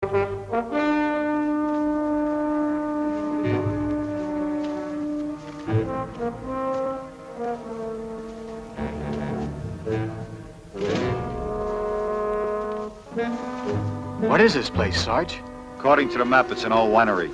What is this place, Sarge? According to the map, it's an old winery.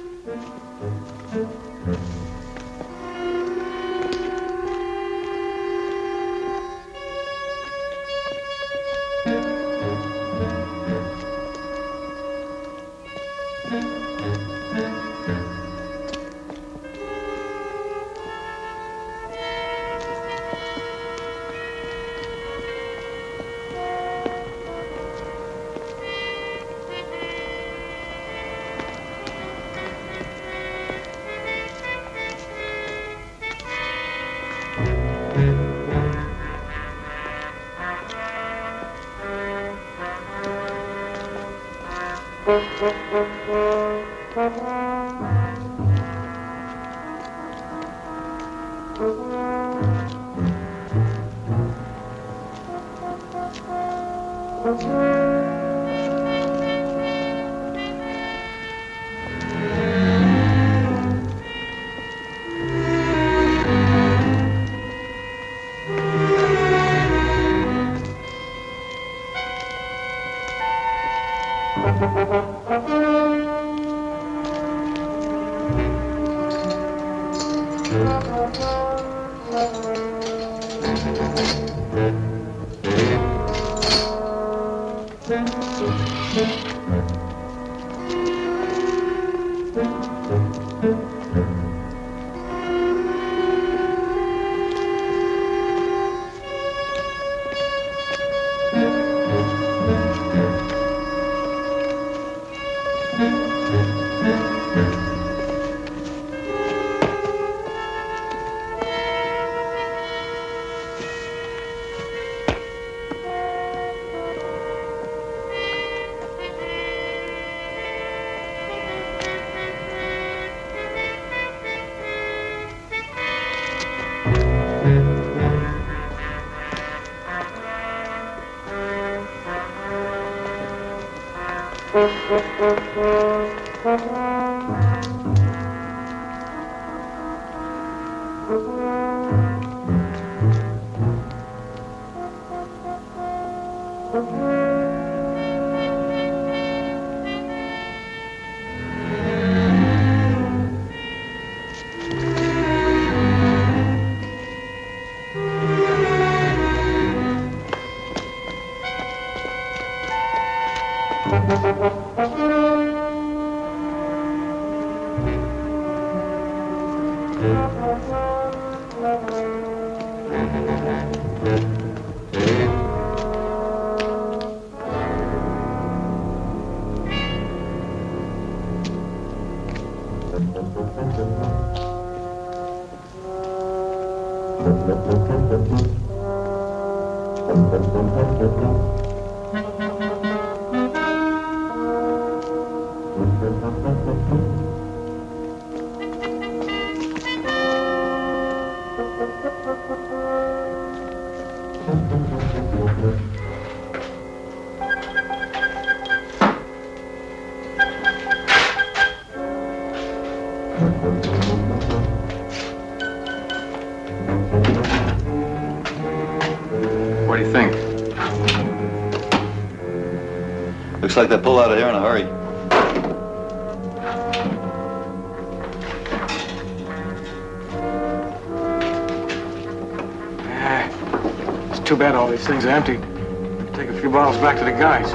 What do you think? Looks like they pulled out of here in a hurry. It's too bad all these things are empty. Take a few bottles back to the guys.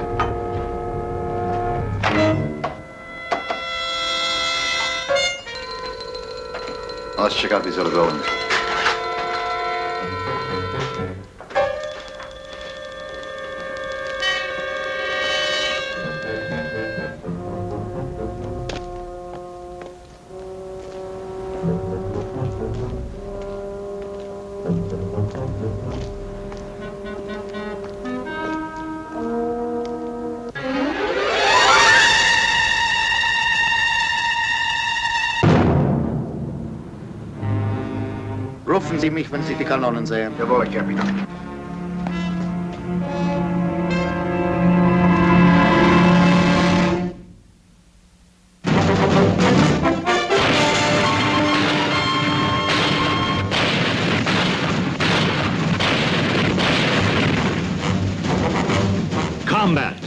Let's check out these other buildings. Rufen Sie mich, wenn Sie die Kanonen sehen. Jawohl, Capitän. combat.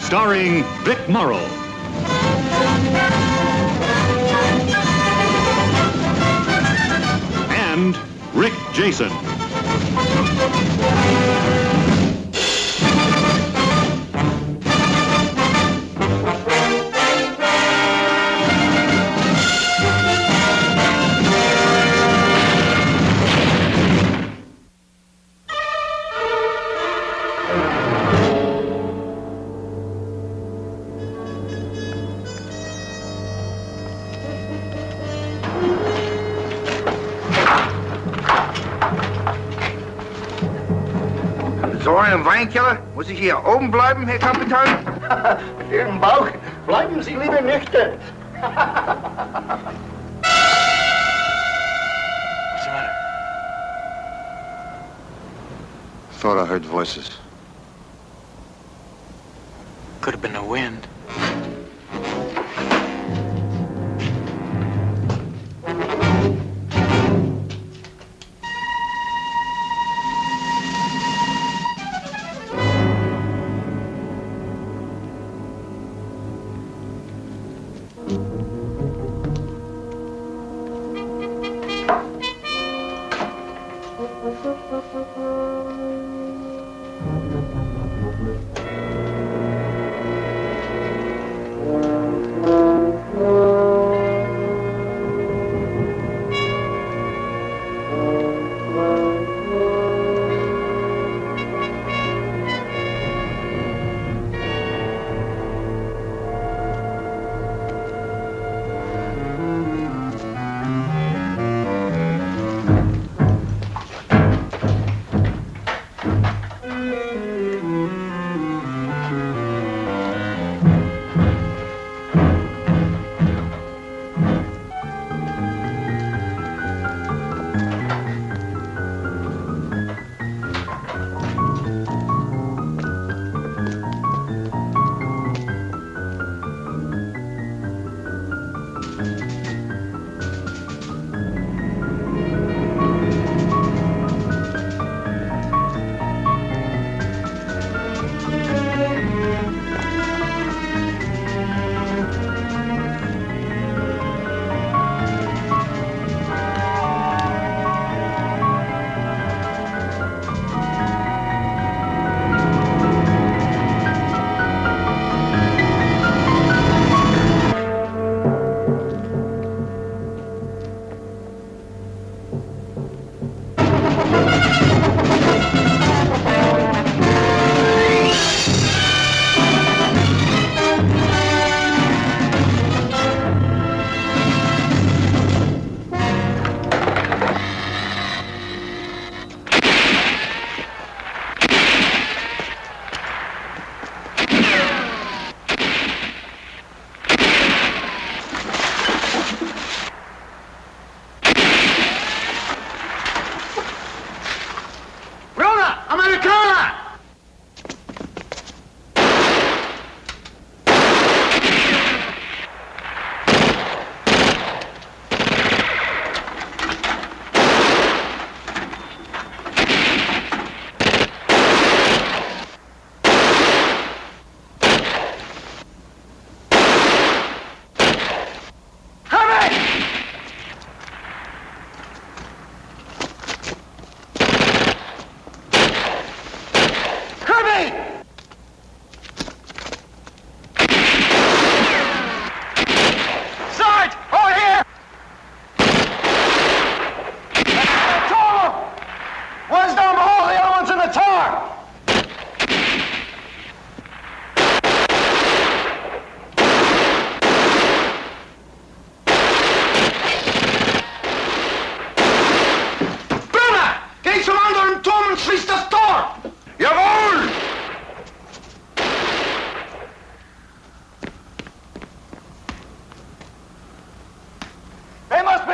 Starring Vic Morrow. And Rick Jason. Ein Weinkiller? Muss ich hier oben bleiben, Herr Kapitän? Ihren Bauch. Bleiben Sie lieber nüchtern. What's the matter? Thought I heard voices. Could have been the wind.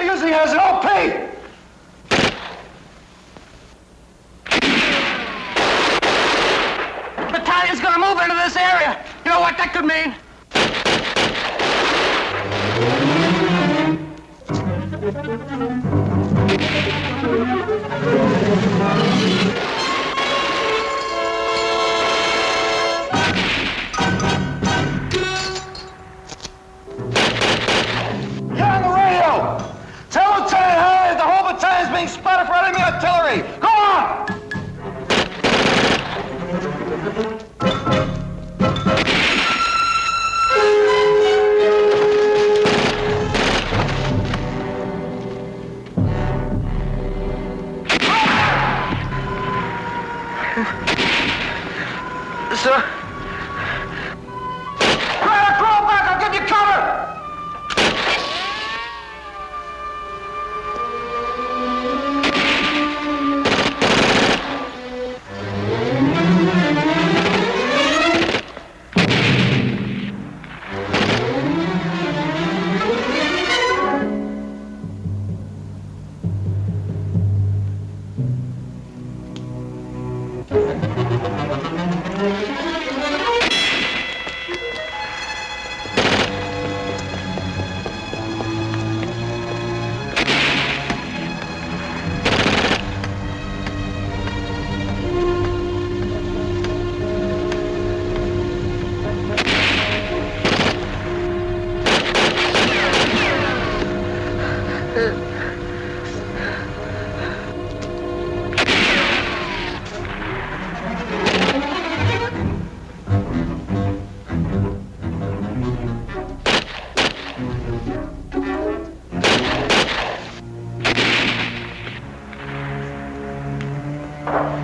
using as an OP! Battalion's gonna move into this area. You know what that could mean? You're on the radio! Tell Lieutenant Harry that the whole battalion's being spotted for enemy artillery! Go on! Sir? Crawl back! I'll give you cover!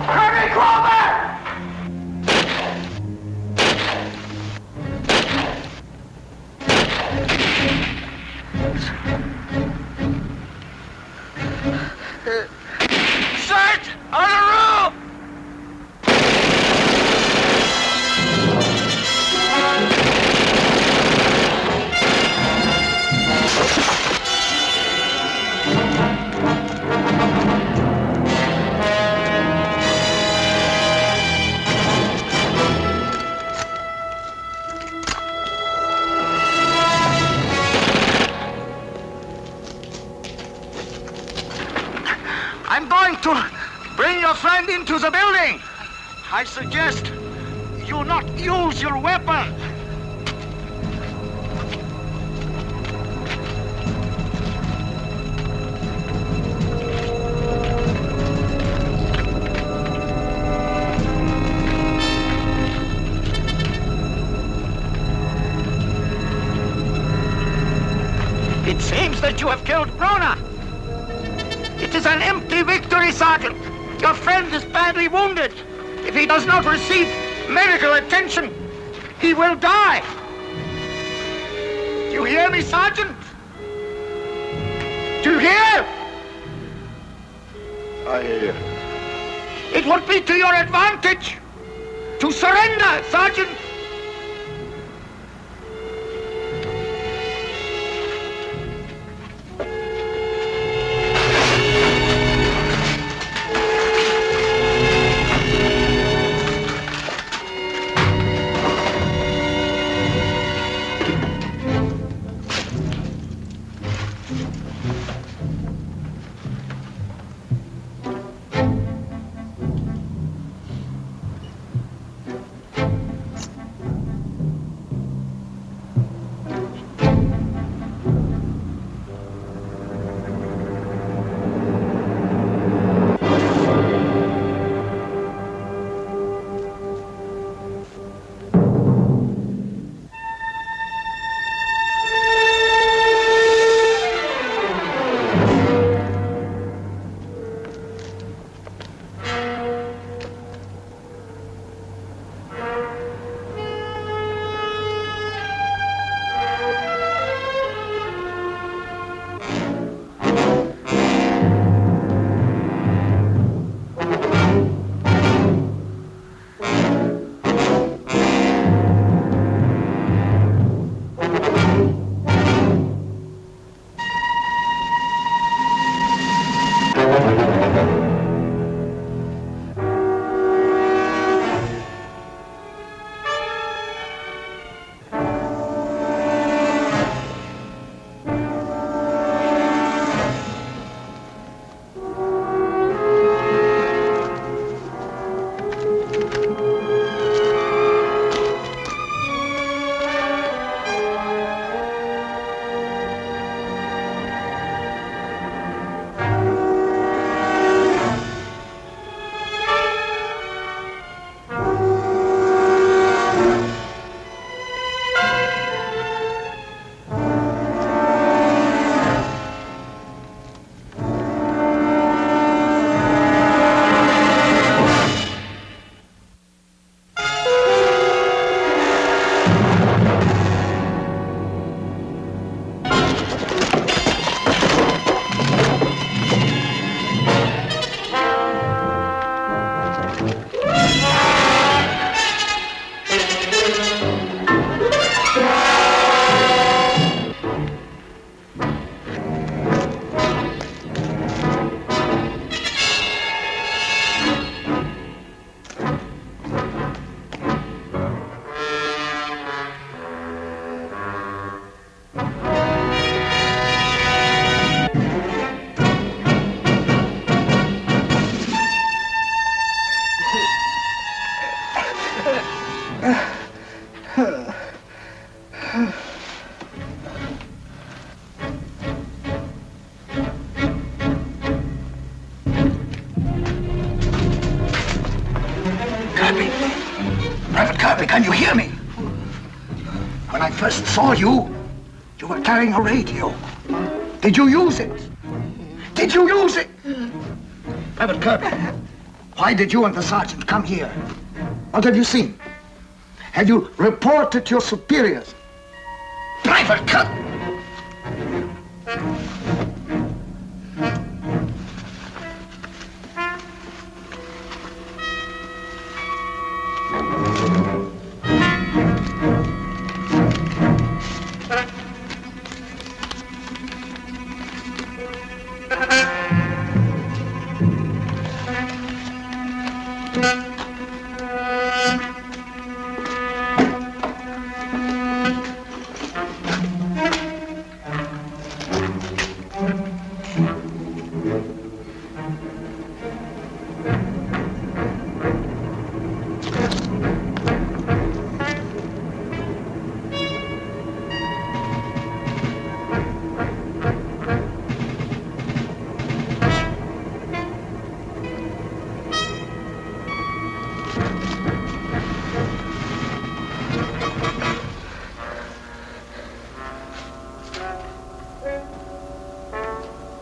Harry, crawl back! Search on the roof! I'm going to bring your friend into the building. I suggest you not use your weapon. It seems that you have killed Brona. It is an empty victory, Sergeant. Your friend is badly wounded. If he does not receive medical attention, he will die. Do you hear me, Sergeant? Do you hear? I hear you. It would be to your advantage to surrender, Sergeant. Kirby, can you hear me? When I first saw you, you were carrying a radio. Did you use it? Did you use it? Private Kirby, why did you and the sergeant come here? What have you seen? Have you reported your superiors? Private Kirby!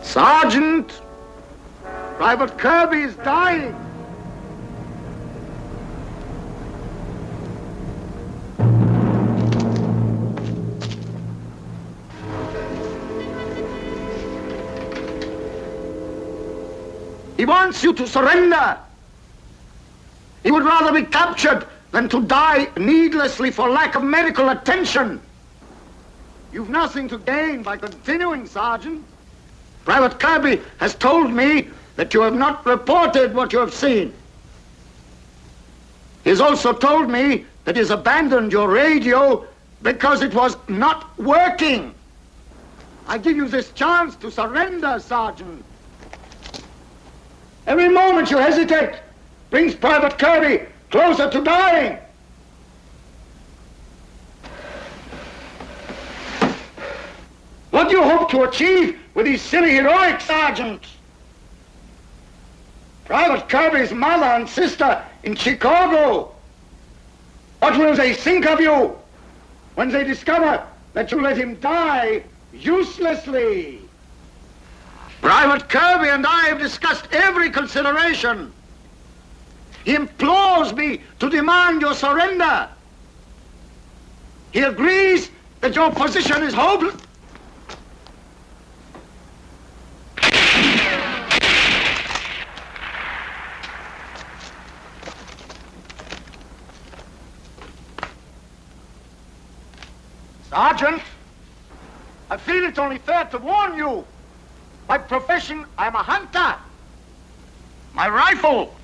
Sergeant! Private Kirby is dying! He wants you to surrender! He would rather be captured than to die needlessly for lack of medical attention. You've nothing to gain by continuing, Sergeant. Private Kirby has told me that you have not reported what you have seen. He has also told me that he has abandoned your radio because it was not working. I give you this chance to surrender, Sergeant. Every moment you hesitate brings Private Kirby closer to dying. What do you hope to achieve with these silly heroics, Sergeant? Private Kirby's mother and sister in Chicago. What will they think of you when they discover that you let him die uselessly? Private Kirby and I have discussed every consideration. He implores me to demand your surrender. He agrees that your position is hopeless. Sergeant, I feel it's only fair to warn you. By profession, I'm a hunter. My rifle,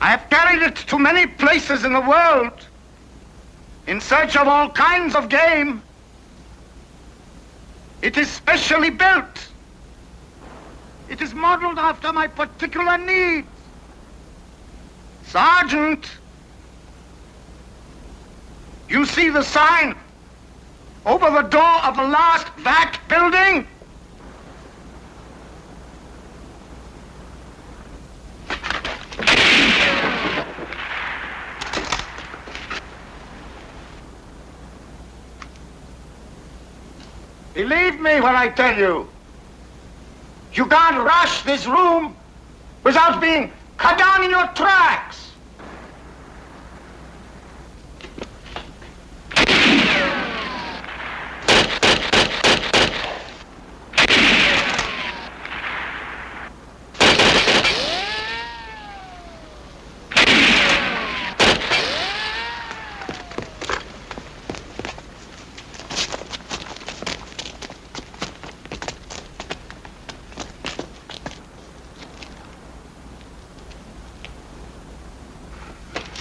I have carried it to many places in the world in search of all kinds of game. It is specially built. It is modeled after my particular needs. Sergeant, you see the sign over the door of the last VAC building? Believe me when I tell you, you can't rush this room without being cut down in your tracks.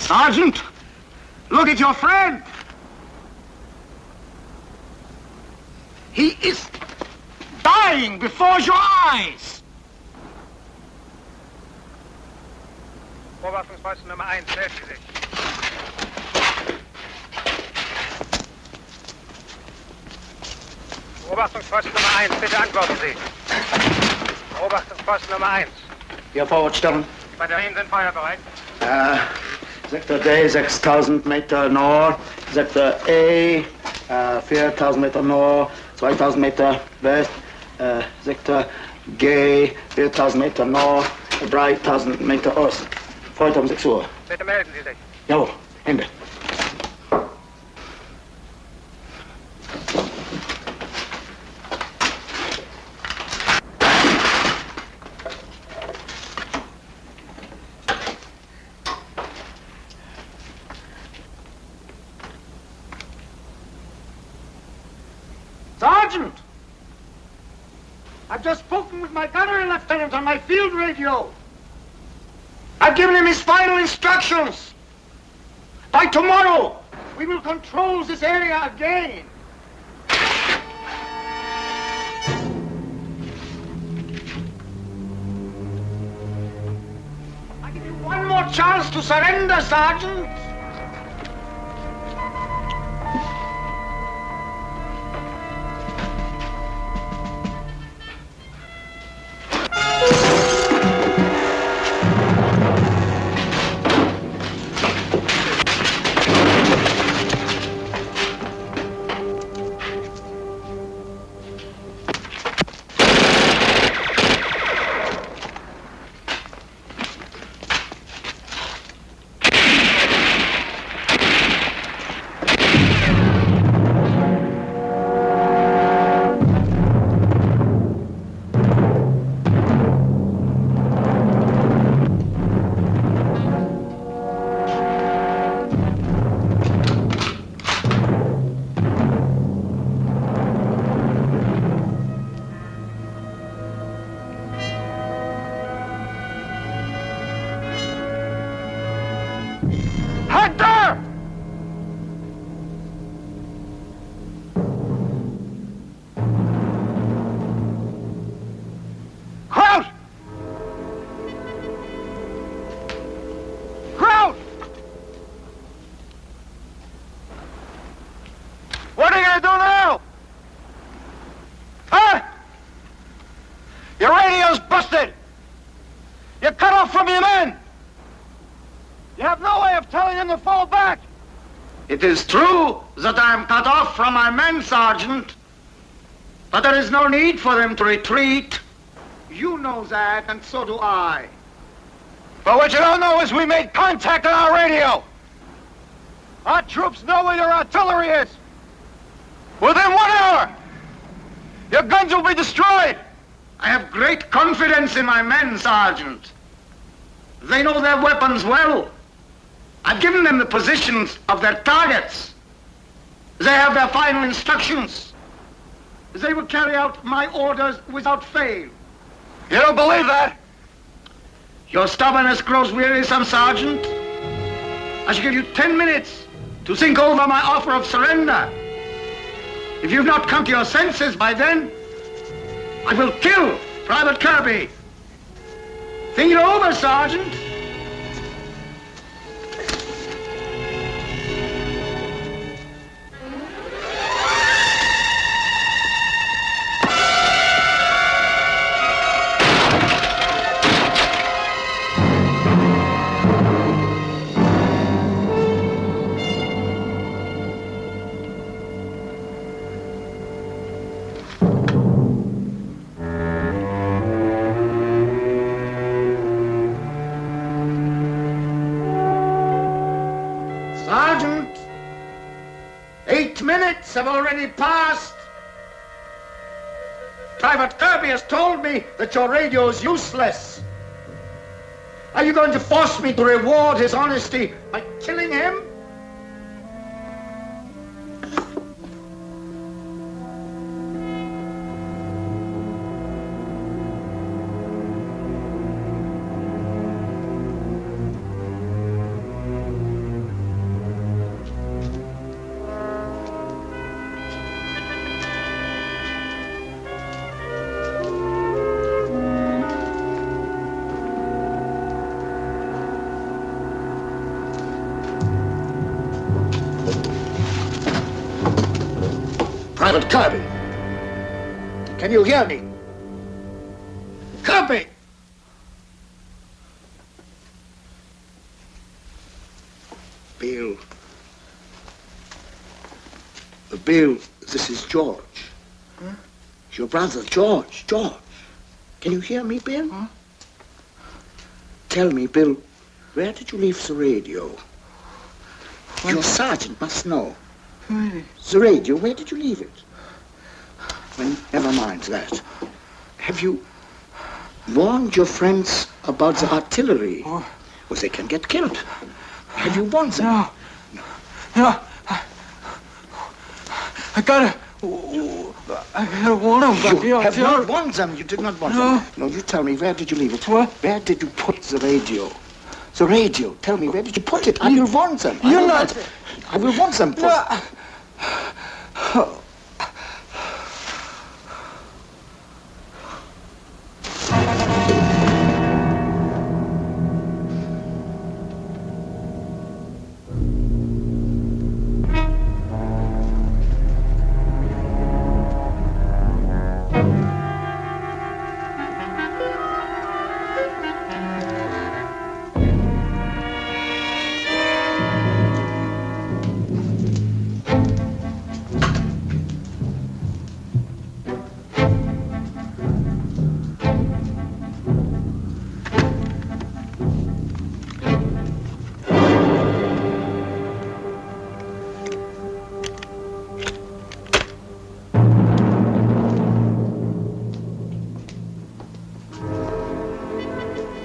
Sergeant, look at your friend. He is dying before your eyes. Beobachtungsposten Nummer 1, melden Sie sich. Beobachtungsposten Nummer 1, bitte antworten Sie. Beobachtungsposten Nummer 1. Hier, Vorwärtsstellen. Die Batterien sind feuerbereit. Sektor D 6000 Meter Nord, Sektor E 4000 Meter Nord, 2000 Meter West, Sektor G 4000 Meter Nord, 3000 Meter Ost. Heute um 6 Uhr. Bitte melden Sie sich. Jawohl, Hände. Sergeant! I've just spoken with my gunnery lieutenant on my field radio. I've given him his final instructions. By tomorrow, we will control this area again. I give you one more chance to surrender, Sergeant. Hector! Kraut! Kraut! What are you gonna do now? Huh? Your radio's busted! You're cut off from your men! You have no way of telling them to fall back. It is true that I am cut off from my men, Sergeant. But there is no need for them to retreat. You know that, and so do I. But what you don't know is we made contact on our radio. Our troops know where your artillery is. Within 1 hour, your guns will be destroyed. I have great confidence in my men, Sergeant. They know their weapons well. I've given them the positions of their targets. They have their final instructions. They will carry out my orders without fail. You don't believe that? Your stubbornness grows wearisome, Sergeant. I shall give you 10 minutes to think over my offer of surrender. If you've not come to your senses by then, I will kill Private Kirby. Think it over, Sergeant. Sergeant, 8 minutes have already passed. Private Kirby has told me that your radio is useless. Are you going to force me to reward his honesty by killing him? Private Kirby, can you hear me? Kirby! Bill, this is George. Huh? Your brother, George. George. Can you hear me, Bill? Huh? Tell me, Bill, where did you leave the radio? What? Your sergeant must know. Really? The radio, where did you leave it? Well, never mind that. Have you warned your friends about the artillery? Oh. Well, they can get killed. Have you warned them? No. No. I gotta warn them. But you have not warned them. You did not warn them. No, you tell me, where did you leave it? What? Where did you put the radio? The radio. Tell me, where did you put it? I will warn them. I will warn them. No.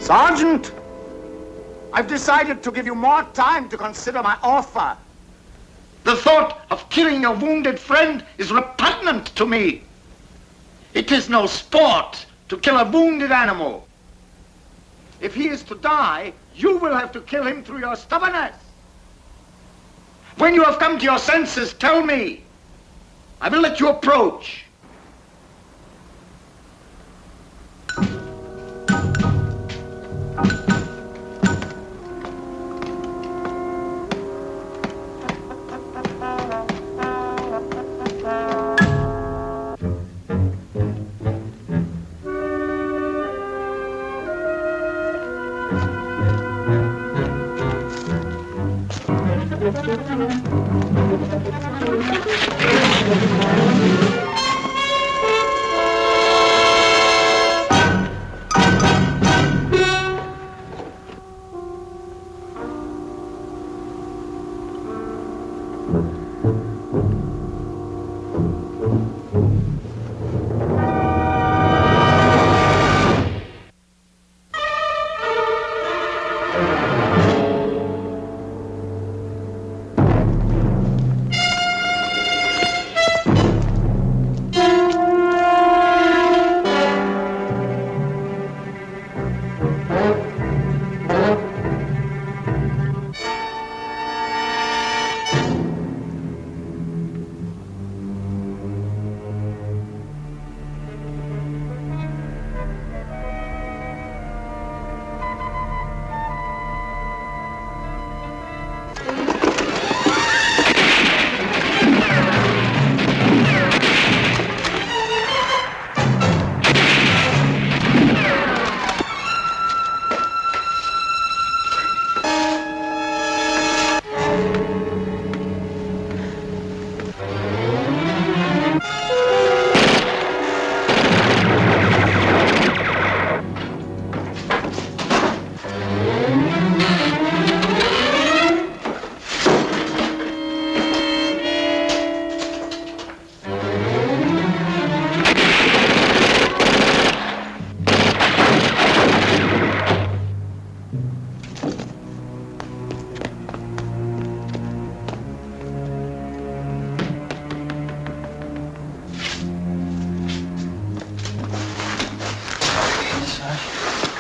Sergeant, I've decided to give you more time to consider my offer. The thought of killing your wounded friend is repugnant to me. It is no sport to kill a wounded animal. If he is to die, you will have to kill him through your stubbornness. When you have come to your senses, tell me. I will let you approach.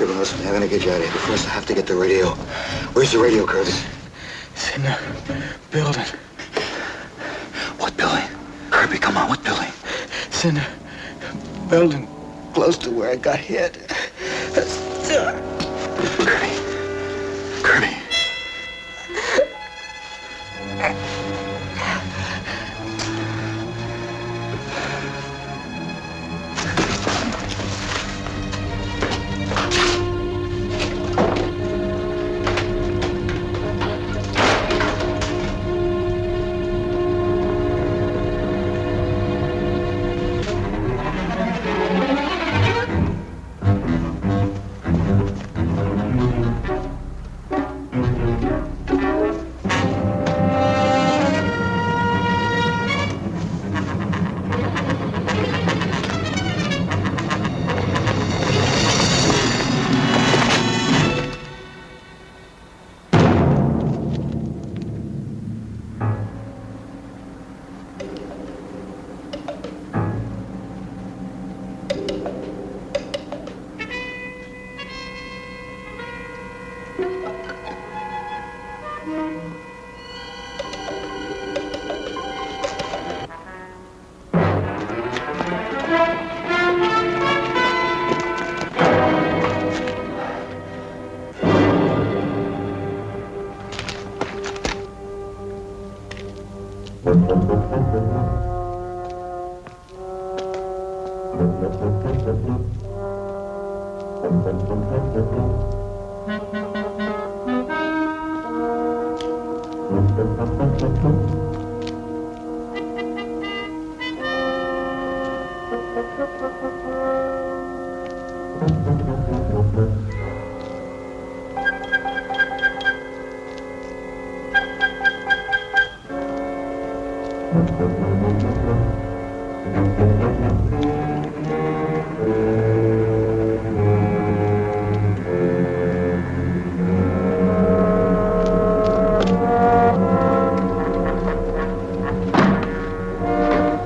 Listen, I'm gonna get you out of here, but first I have to get the radio. Where's the radio, Curtis? It's in the building. What building? Kirby, come on, what building? It's in the building close to where I got hit. Kirby. Kirby.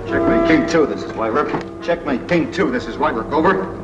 Checkmate King 2, this is Wyrick. Checkmate King 2, this is Wyrick. Over.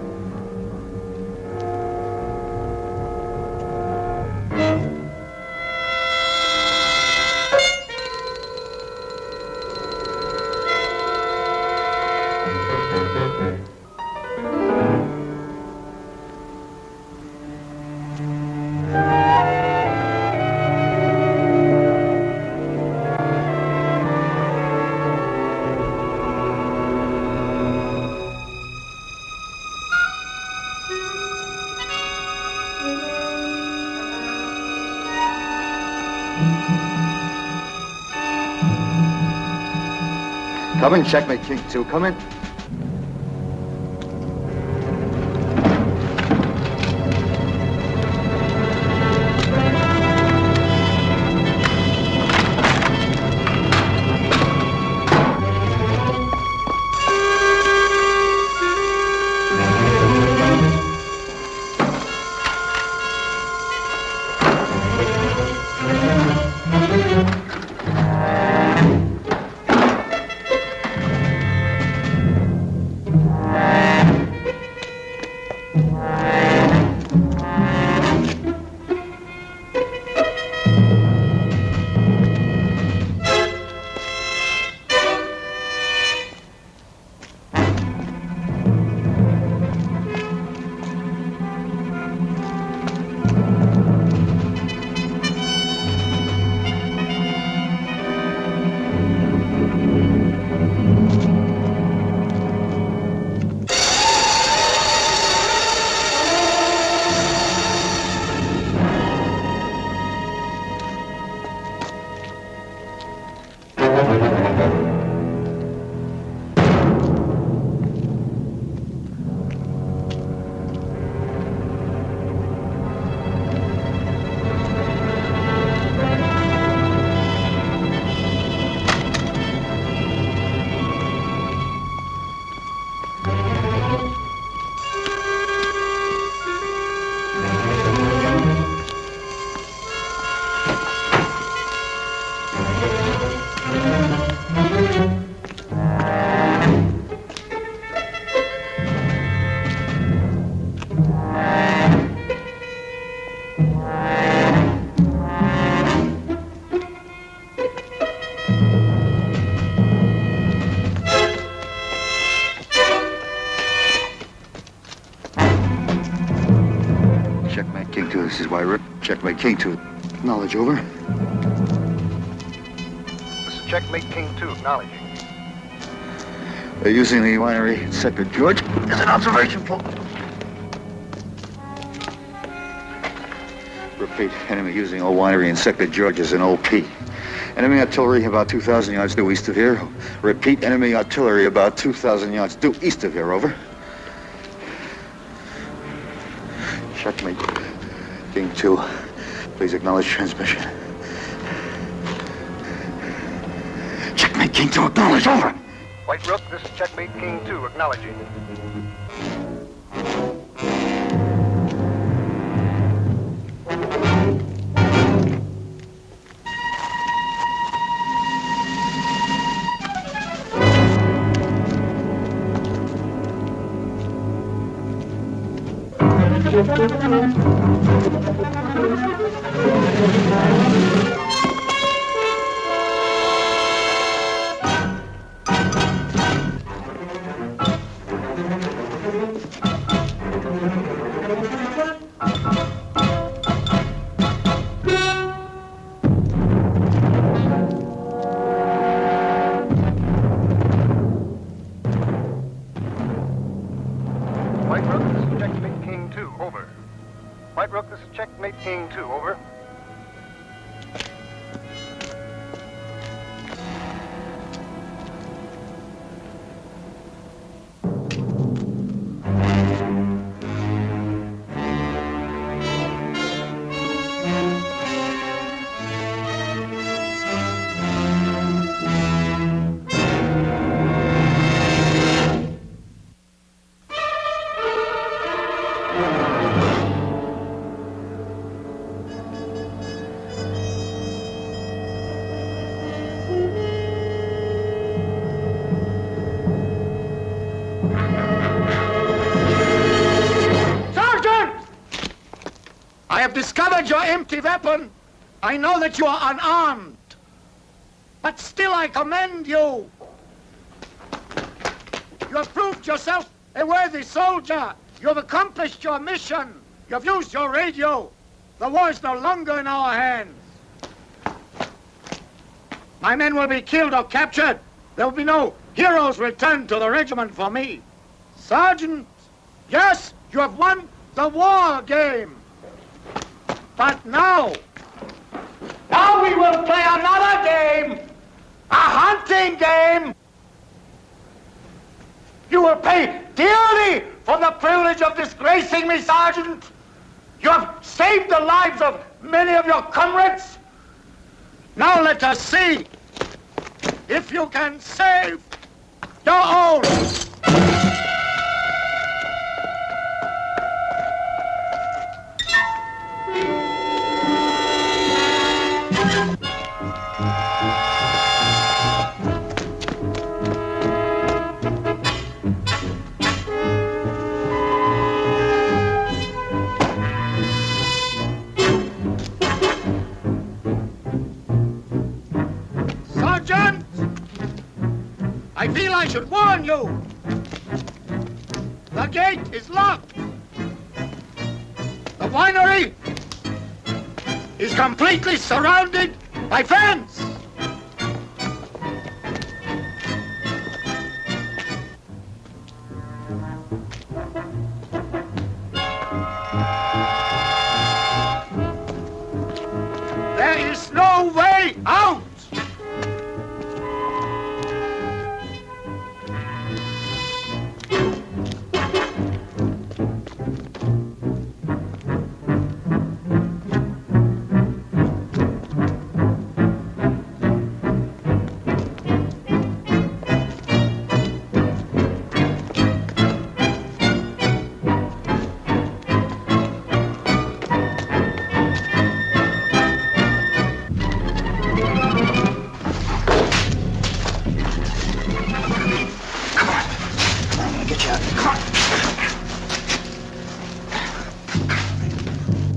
Come in, Checkmate King 2, come in. Checkmate King 2, this is Wyrick. Checkmate King 2. Knowledge over. This is Checkmate King 2, acknowledging. They're using the winery in Sector George as an observation post. Repeat, enemy using old winery in Sector George as an OP. Enemy artillery about 2,000 yards due east of here. Repeat, enemy artillery about 2,000 yards due east of here, over. Checkmate King 2, please acknowledge transmission. Checkmate King 2, acknowledge, over. White Rook, this is Checkmate King 2, acknowledging. 2, over. White Rook, this is Checkmate King 2, over. I have discovered your empty weapon. I know that you are unarmed. But still I commend you. You have proved yourself a worthy soldier. You have accomplished your mission. You have used your radio. The war is no longer in our hands. My men will be killed or captured. There will be no heroes returned to the regiment for me. Sergeant, yes, you have won the war game. But now we will play another game, a hunting game. You will pay dearly for the privilege of disgracing me, Sergeant. You have saved the lives of many of your comrades. Now let us see if you can save your own. Sergeant! I feel I should warn you. The gate is locked. The winery is completely surrounded by fence. There is no way out.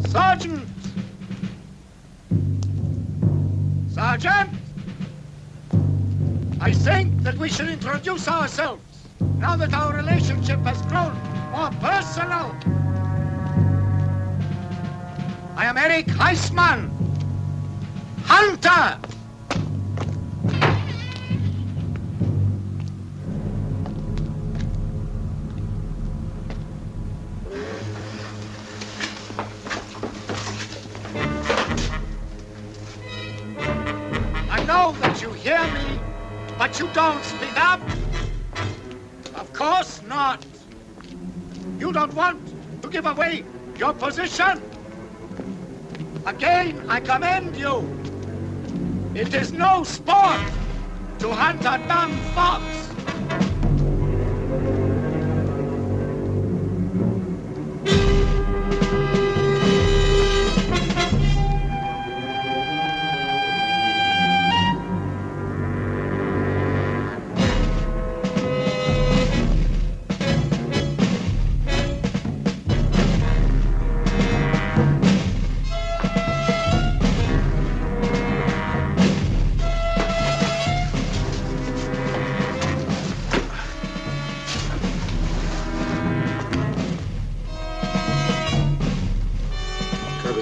Sergeant! Sergeant! I think that we should introduce ourselves, now that our relationship has grown more personal. I am Eric Heisman, hunter. I know that you hear me, but you don't speak up. Of course not. You don't want to give away your position. Again, I commend you. It is no sport to hunt a dumb fox.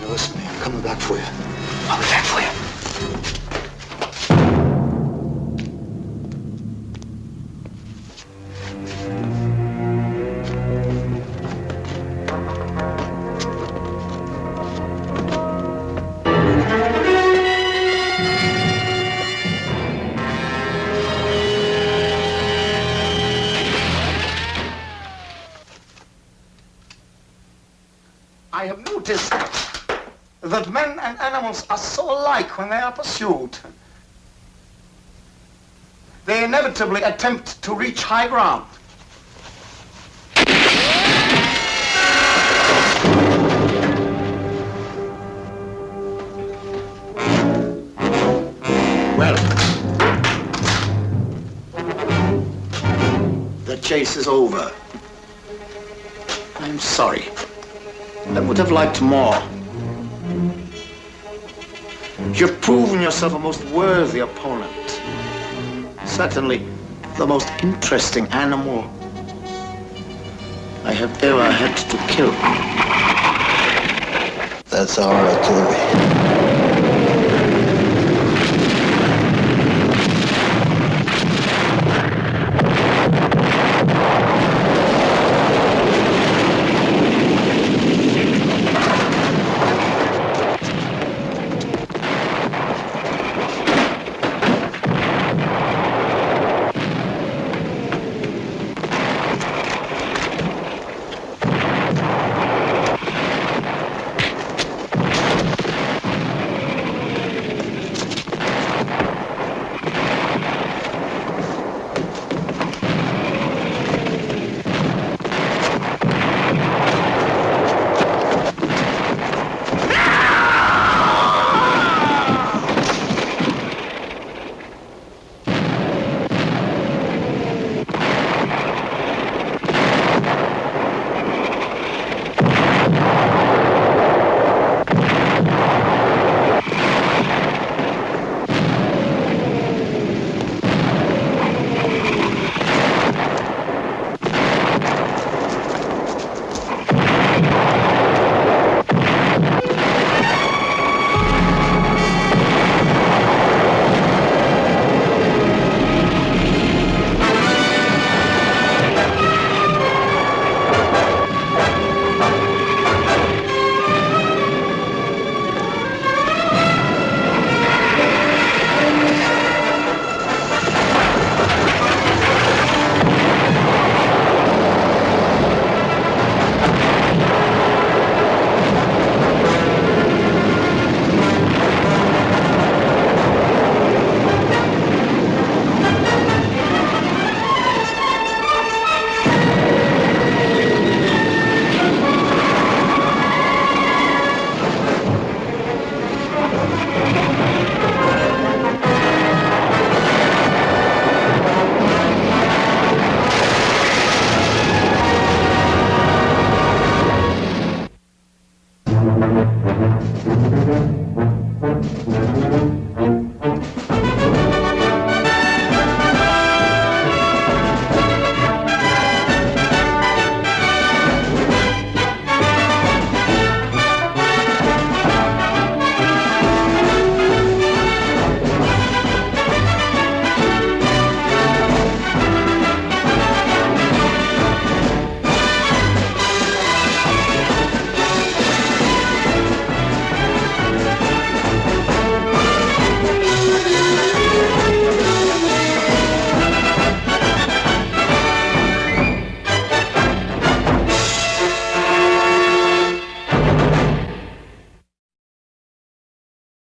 Listen to me. I'm coming back for you. I'll be back for you. I have noticed that men and animals are so alike when they are pursued. They inevitably attempt to reach high ground. Well, the chase is over. I'm sorry. I would have liked more. You've proven yourself a most worthy opponent. Certainly the most interesting animal I have ever had to kill. That's our artillery.